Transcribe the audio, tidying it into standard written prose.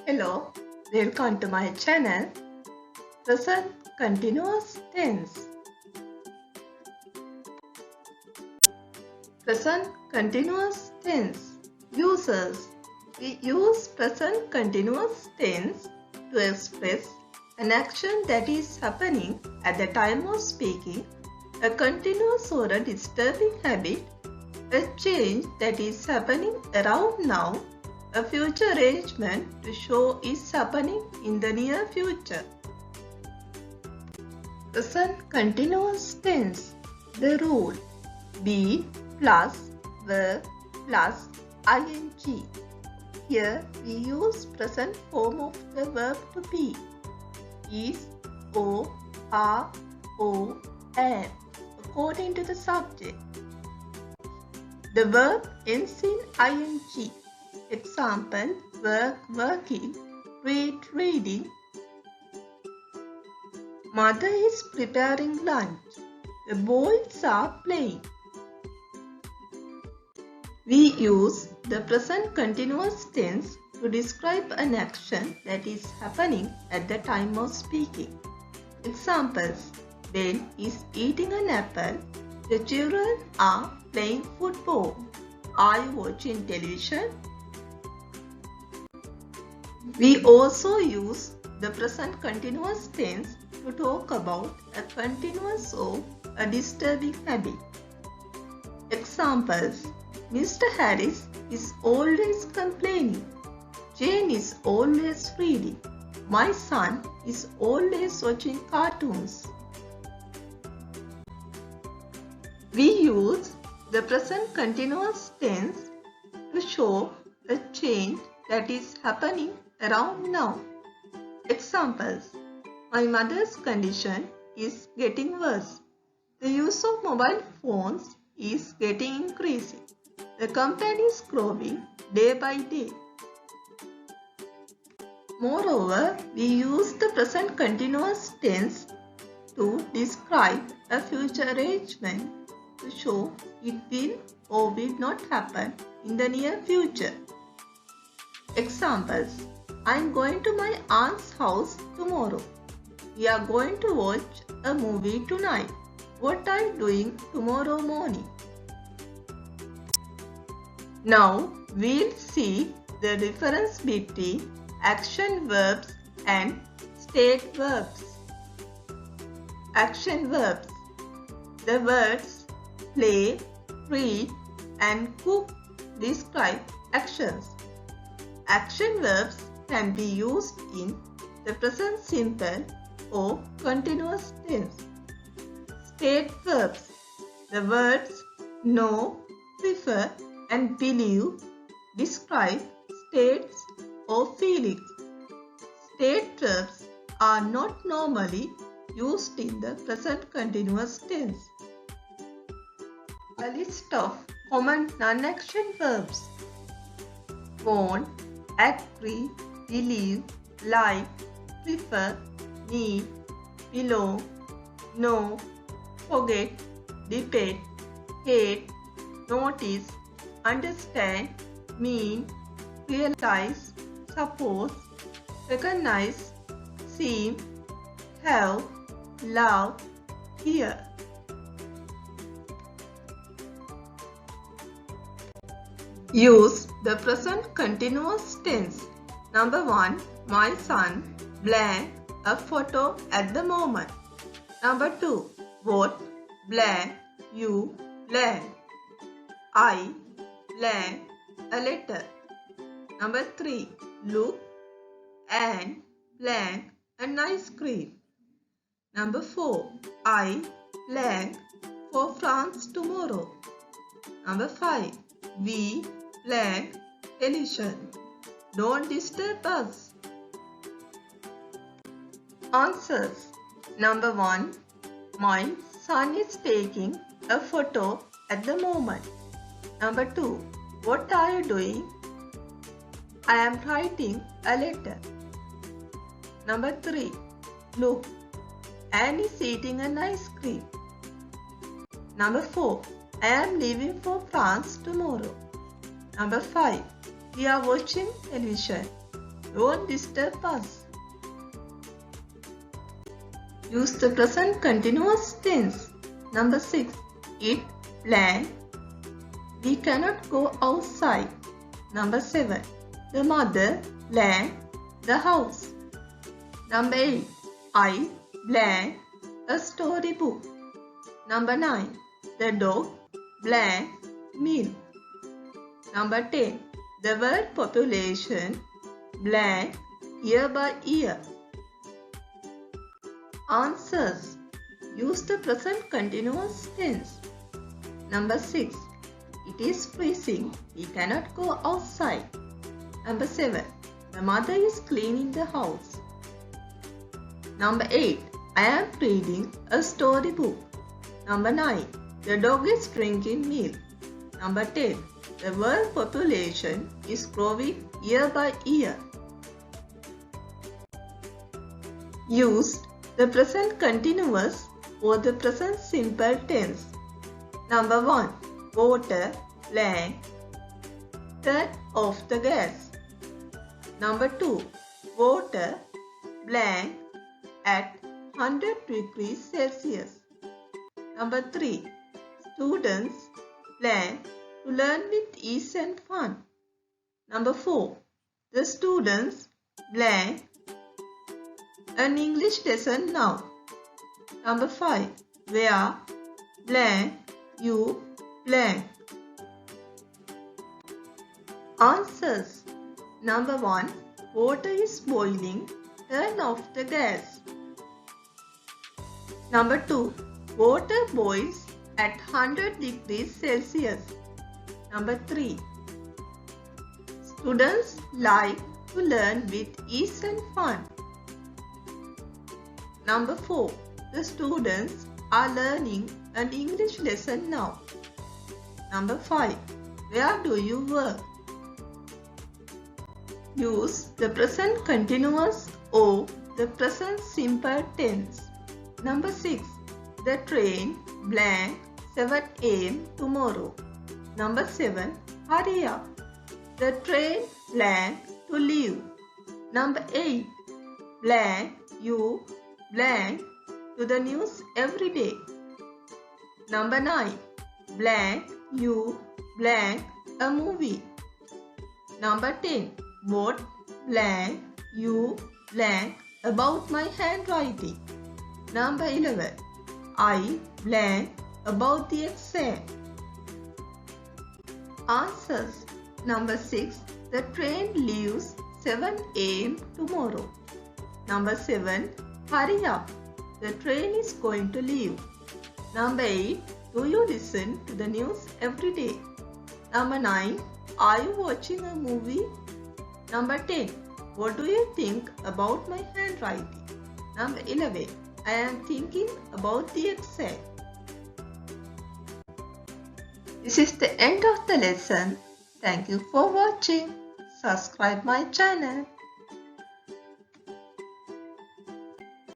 Hello, welcome to my channel. Present continuous tense. Present continuous tense. Users. We use present continuous tense to express an action that is happening at the time of speaking, a continuous or a disturbing habit, a change that is happening around now, a future arrangement to show is happening in the near future. Present continuous tense. The rule. Be plus verb plus ing. Here we use present form of the verb to be. Is, o, are, o, am according to the subject. The verb ends in ing. Example, work, working, read, reading. Mother is preparing lunch. The boys are playing. We use the present continuous tense to describe an action that is happening at the time of speaking. Examples, Ben is eating an apple. The children are playing football. Are you watching television? We also use the present continuous tense to talk about a continuous or a disturbing habit. Examples, Mr. Harris is always complaining. Jane is always reading. My son is always watching cartoons. We use the present continuous tense to show a change that is happening around now. Examples, my mother's condition is getting worse. The use of mobile phones is getting increasing. The company is growing day by day. Moreover, we use the present continuous tense to describe a future arrangement to show it will or will not happen in the near future. Examples, I am going to my aunt's house tomorrow. We are going to watch a movie tonight. What are you doing tomorrow morning? Now we'll see the difference between action verbs and state verbs. Action verbs. The words play, read, and cook describe actions. Action verbs can be used in the present simple or continuous tense. State verbs. The words know, prefer, and believe describe states or feelings. State verbs are not normally used in the present continuous tense. A list of common non-action verbs. Want, agree, believe, like, prefer, need, belong, know, forget, debate, hate, notice, understand, mean, realize, suppose, recognize, seem, have, love, hear. Use the present continuous tense. Number 1. My son, blank, a photo at the moment. Number 2. What, blank, you, blank. I, blank, a letter. Number 3. Look, and, blank, an ice cream. Number 4. I, blank, for France tomorrow. Number 5. We, blank, television. Don't disturb us. Answers. Number 1. My son is taking a photo at the moment. Number 2. What are you doing? I am writing a letter. Number 3. Look, Anne is eating an ice cream. Number 4. I am leaving for France tomorrow. Number 5. We are watching television. Don't disturb us. Use the present continuous tense. Number 6. It blank. We cannot go outside. Number 7. The mother blank the house. Number 8. I blank a storybook. Number 9. The dog blank meal. Number 10. The world population blank year by year. Answers. Use the present continuous tense. Number 6. It is freezing. We cannot go outside. Number 7. The mother is cleaning the house. Number 8. I am reading a storybook. Number 9. The dog is drinking milk. Number 10. The world population is growing year by year. Use the present continuous or the present simple tense. Number 1. Water blank turn off the gas. Number 2. Water blank at 100 degrees Celsius. Number 3. Students blank to learn with ease and fun. Number 4. The students blank an English lesson now. Number 5. Where blank you blank. Answers. Number 1. Water is boiling. Turn off the gas. Number 2. Water boils at 100 degrees Celsius. Number 3. Students like to learn with ease and fun. Number 4. The students are learning an English lesson now. Number 5. Where do you work? Use the present continuous or the present simple tense. Number 6. The train blank 7 am tomorrow. Number 7. Hurry up. The train blank to leave. Number 8. Blank you blank to the news every day. Number 9. Blank you blank a movie. Number 10. What blank you blank about my handwriting. Number 11. I blank about the exam. Answers. Number 6. The train leaves 7 am tomorrow. Number 7. Hurry up. The train is going to leave. Number 8. Do you listen to the news every day? Number 9. Are you watching a movie? Number 10. What do you think about my handwriting? Number 11. I am thinking about the exam. This is the end of the lesson. Thank you for watching. Subscribe my channel.